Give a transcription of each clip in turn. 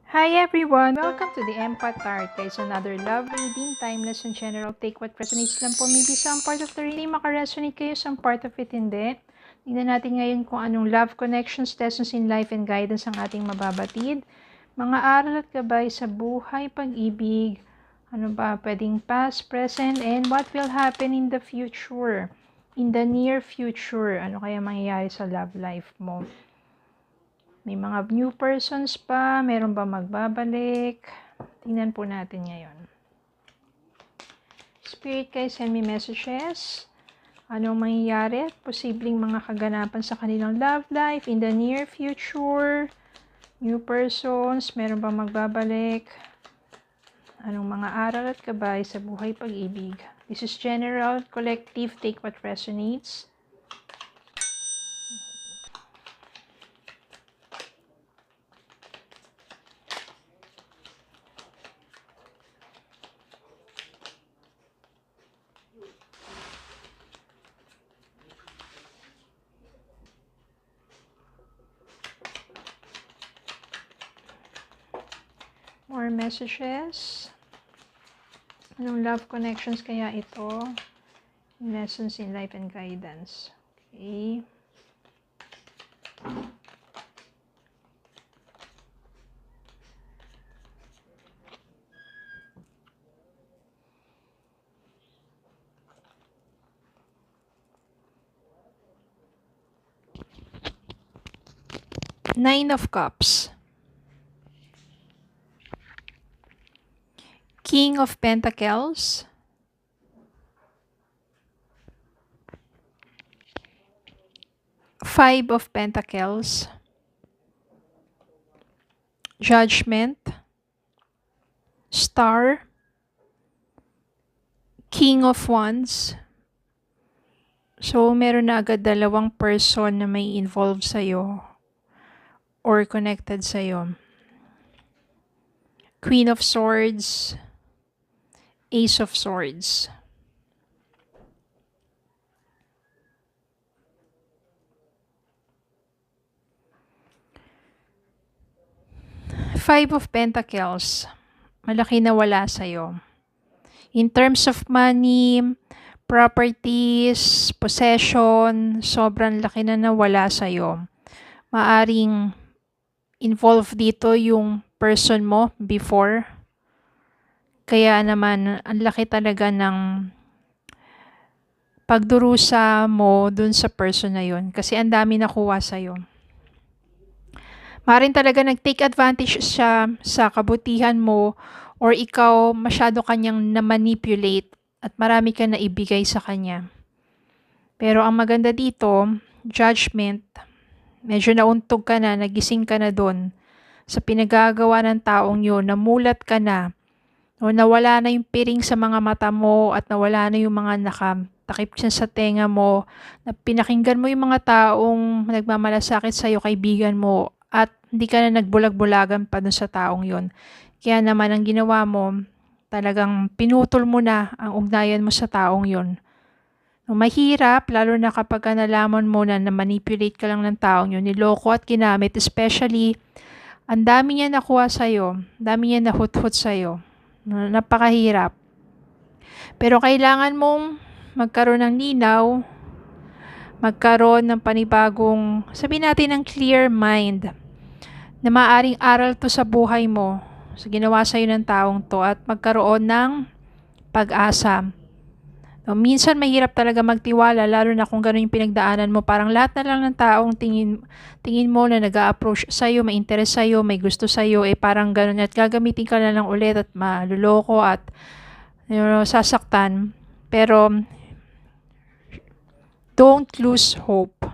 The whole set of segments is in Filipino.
Hi everyone! Welcome to the Empath Tarot. It's another love reading, timeless and general. Take what resonates lang po. Maybe some part of the reading makaresonate kayo, some part of it hindi. Tingnan natin ngayon kung anong love connections, lessons in life, and guidance ang ating mababatid. Mga aral at gabay sa buhay, pag-ibig, ano ba, pwedeng past, present, and what will happen in the future. In the near future, ano kaya mangyayari sa love life mo. May mga new persons pa, meron ba magbabalik? Tingnan po natin ngayon. Spirit guys, send me messages. Anong mangyayari? Posibleng mga kaganapan sa kanilang love life in the near future. New persons, meron ba magbabalik? Anong mga aral at gabay sa buhay pag-ibig? This is general, collective, take what resonates. More messages. Anong love connections kaya ito? Lessons in life and guidance. Okay. Nine of Cups. King of Pentacles. Five of Pentacles. Judgment. Star. King of Wands. So, meron na agad dalawang person na may involved sa'yo or connected sa'yo. Queen of Swords. Ace of Swords. Five of Pentacles. Malaki na wala sa'yo. In terms of money, properties, possession, sobrang laki na nawala sa'yo. Maaring involved dito yung person mo before. Kaya naman, ang laki talaga ng pagdurusa mo dun sa person na yun. Kasi ang dami nakuha sa'yo. Maaaring talaga nag-take advantage siya sa kabutihan mo or ikaw masyado kanyang na-manipulate at marami ka na ibigay sa kanya. Pero ang maganda dito, judgment, medyo nauntog ka na, nagising ka na dun sa pinagagawa ng taong yun, namulat ka na, o nawala na yung piring sa mga mata mo at nawala na yung mga nakatakip siya sa tenga mo, na pinakinggan mo yung mga taong nagmamalasakit sa'yo, kaibigan mo, at hindi ka na nagbulag-bulagan pa dun sa taong yon. Kaya naman ang ginawa mo, talagang pinutol mo na ang ugnayan mo sa taong yon. Mahirap, lalo na kapag nalaman mo na manipulate ka lang ng taong yon, niloko at ginamit, especially ang dami niya nakuha sa'yo, dami niya nahut-hut sa'yo. Napakahirap. Pero kailangan mong magkaroon ng linaw, magkaroon ng panibagong, sabihin natin ng clear mind, na maaring aral to sa buhay mo, sa ginawa sa'yo ng taong to, at magkaroon ng pag-asa. Minsan mahirap talaga magtiwala, lalo na kung gano'n yung pinagdaanan mo. Parang lahat na lang ng taong tingin mo na nag-a-approach sa'yo, may interest sa'yo, may gusto sa'yo, parang gano'n at gagamitin ka na lang ulit at maluloko at sasaktan. Pero don't lose hope.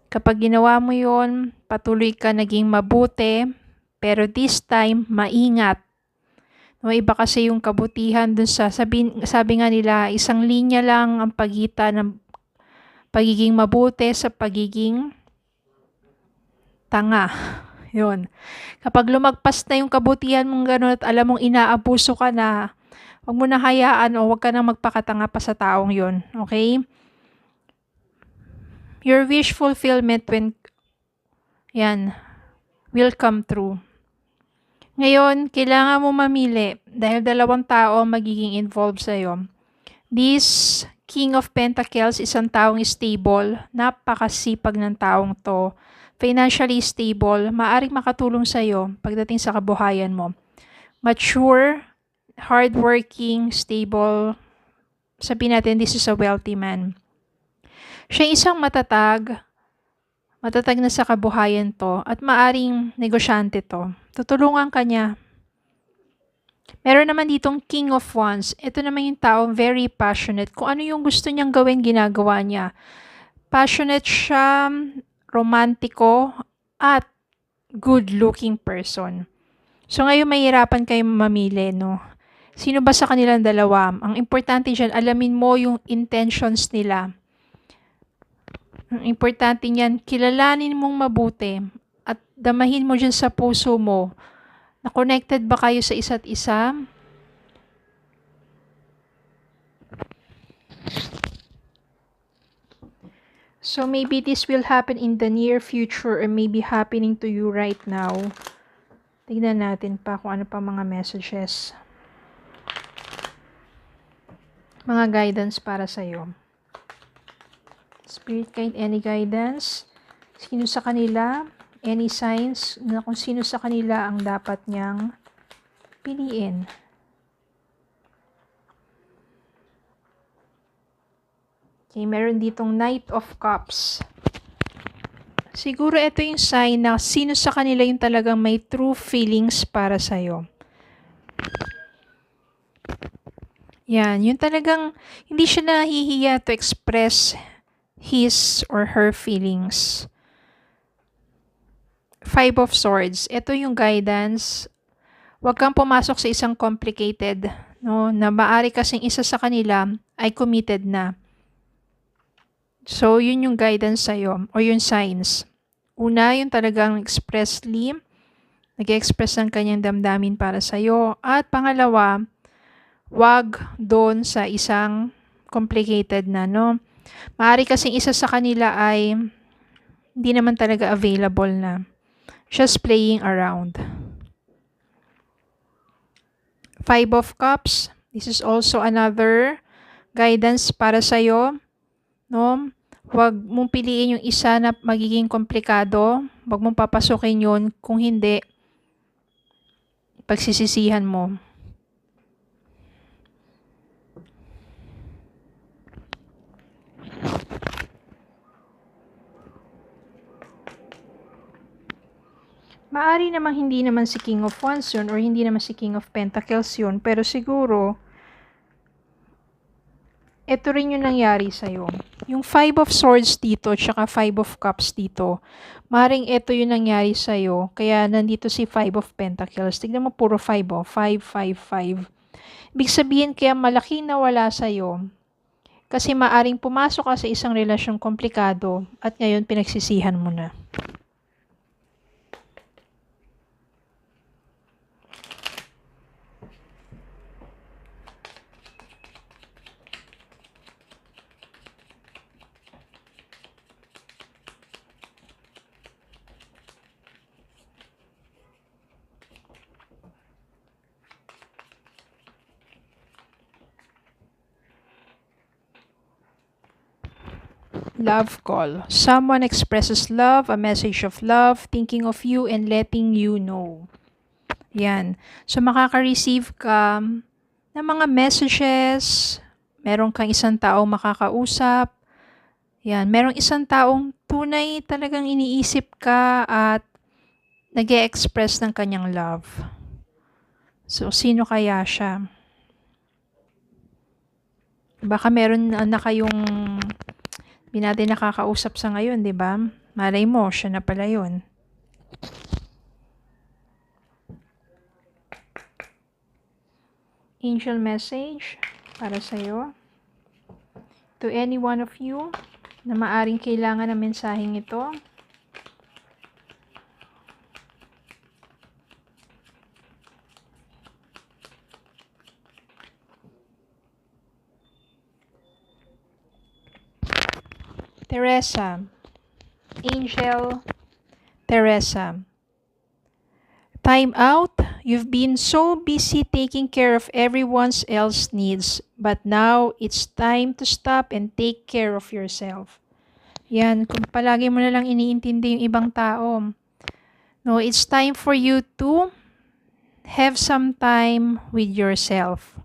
Kapag ginawa mo yon, patuloy ka naging mabuti, pero this time, maingat. Iba kasi yung kabutihan dun sa, sabi nga nila, isang linya lang ang pagitan ng pagiging mabuti sa pagiging tanga. Yun. Kapag lumagpas na yung kabutihan mong gano'n at alam mong inaabuso ka na, huwag mo na hayaan o huwag ka nang magpakatanga pa sa taong yun. Okay? Your wish fulfillment when, yan, will come true. Ngayon, kailangan mo mamili dahil dalawang tao ang magiging involved sa'yo. This King of Pentacles, isang taong stable, napakasipag ng taong to, financially stable, maaring makatulong sa'yo pagdating sa kabuhayan mo. Mature, hardworking, stable, sabihin natin this is a wealthy man. Siya isang matatag na sa kabuhayan to at maaring negosyante to. Tutulungan ka niya. Meron naman ditong King of Wands. Ito naman yung taong very passionate. Kung ano yung gusto niyang gawin, ginagawa niya. Passionate siya, romantiko, at good-looking person. So ngayon mahirapan kayo mamili, no? Sino ba sa kanilang dalawa? Ang importante dyan, alamin mo yung intentions nila. Ang importante niyan, kilalanin mong mabuti at damahin mo dyan sa puso mo na connected ba kayo sa isa't isa? So maybe this will happen in the near future or maybe happening to you right now. Tignan natin pa kung ano pa mga messages. Mga guidance para sa'yo. Spirit guide, any guidance? Sino sa kanila? Any signs na kung sino sa kanila ang dapat niyang piliin? Okay, meron ditong Knight of Cups. Siguro ito yung sign na sino sa kanila yung talagang may true feelings para sa'yo. Yan, yung talagang hindi siya nahihiya to express his or her feelings. Five of Swords. Ito yung guidance. Huwag kang pumasok sa isang complicated, no, na maari kasing isa sa kanila ay committed na. So, yun yung guidance sa'yo o yung signs. Una, yung talagang expressly, nag-express ng kanyang damdamin para sa'yo. At pangalawa, wag doon sa isang complicated na, no. Maari kasing isa sa kanila ay hindi naman talaga available na. Just playing around. Five of Cups. This is also another guidance para sa'yo. No? Huwag mong piliin yung isa na magiging komplikado. Huwag mong papasukin yun. Kung hindi, pagsisisihan mo. Maari namang hindi naman si King of Wands yun or hindi naman si King of Pentacles yun. Pero siguro, ito rin yung nangyari sa'yo. Yung Five of Swords dito, tsaka Five of Cups dito, maring ito yung nangyari sa'yo. Kaya nandito si Five of Pentacles. Tignan mo puro 5 oh. 5, 5, 5. Ibig sabihin kaya malaki na wala sa'yo. Kasi maaring pumasok ka sa isang relasyong komplikado at ngayon pinagsisihan mo na. Love call. Someone expresses love, a message of love, thinking of you and letting you know. Yan. So, makaka-receive ka ng mga messages. Meron kang isang taong makakausap. Yan. Merong isang taong tunay talagang iniisip ka at nag-e-express ng kanyang love. So, sino kaya siya? Baka meron na kayong hindi natin nakakausap sa ngayon, di ba? Malay mo, siya na pala yun. Angel message para sa'yo. To any one of you na maaring kailangan ng mensaheng ito. Teresa. Angel Teresa. time out. You've been so busy taking care of everyone else's needs, but now it's time to stop and take care of yourself. Yan, kung palagi mo na lang iniintindi yung ibang tao. No, it's time for you to have some time with yourself.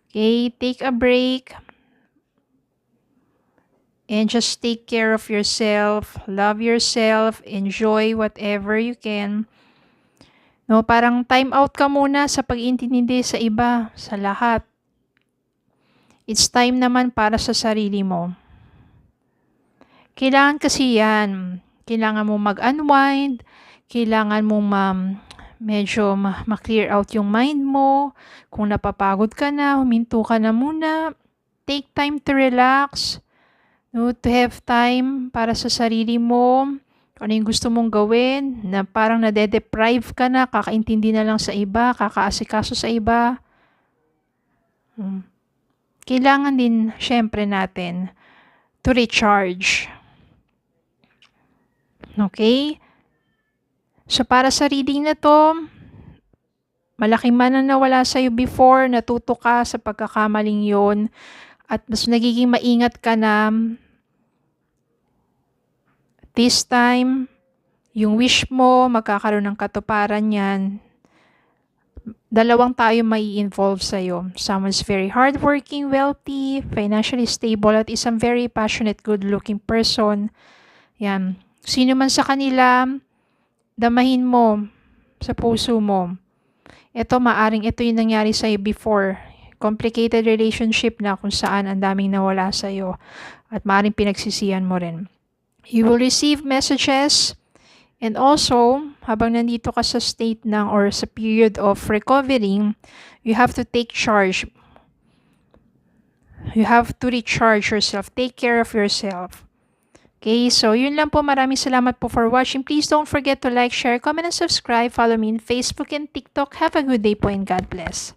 Okay, take a break and just take care of yourself, love yourself, enjoy whatever you can. No, parang time out ka muna sa pag-intindi sa iba, sa lahat. It's time naman para sa sarili mo. Kailangan kasi yan. Kailangan mo mag-unwind, kailangan mo medyo ma-clear out yung mind mo. Kung napapagod ka na, huminto ka na muna. Take time to relax. No, to have time para sa sarili mo. Ano yung gusto mong gawin, na parang nade-deprive ka na, kakaintindi na lang sa iba, kakaasikaso sa iba. Kailangan din, syempre natin, to recharge. Okay? So, para sa reading na to, malaking man ang nawala sa'yo before, natuto ka sa pagkakamaling yon, at mas nagiging maingat ka na. This time, yung wish mo, magkakaroon ng katuparan yan. Dalawang tayo may involve sa'yo. Someone's very hardworking, wealthy, financially stable, at isang very passionate, good-looking person. Yan. Sino man sa kanila, damahin mo sa puso mo. Ito, maaring ito yung nangyari sa'yo before. Complicated relationship na kung saan ang daming nawala sa'yo. At maaring pinagsisihan mo rin. You will receive messages, and also, habang nandito ka sa state ng or sa period of recovering, you have to take charge. You have to recharge yourself. Take care of yourself. Okay, so yun lang po. Maraming salamat po for watching. Please don't forget to like, share, comment, and subscribe. Follow me on Facebook and TikTok. Have a good day po and God bless.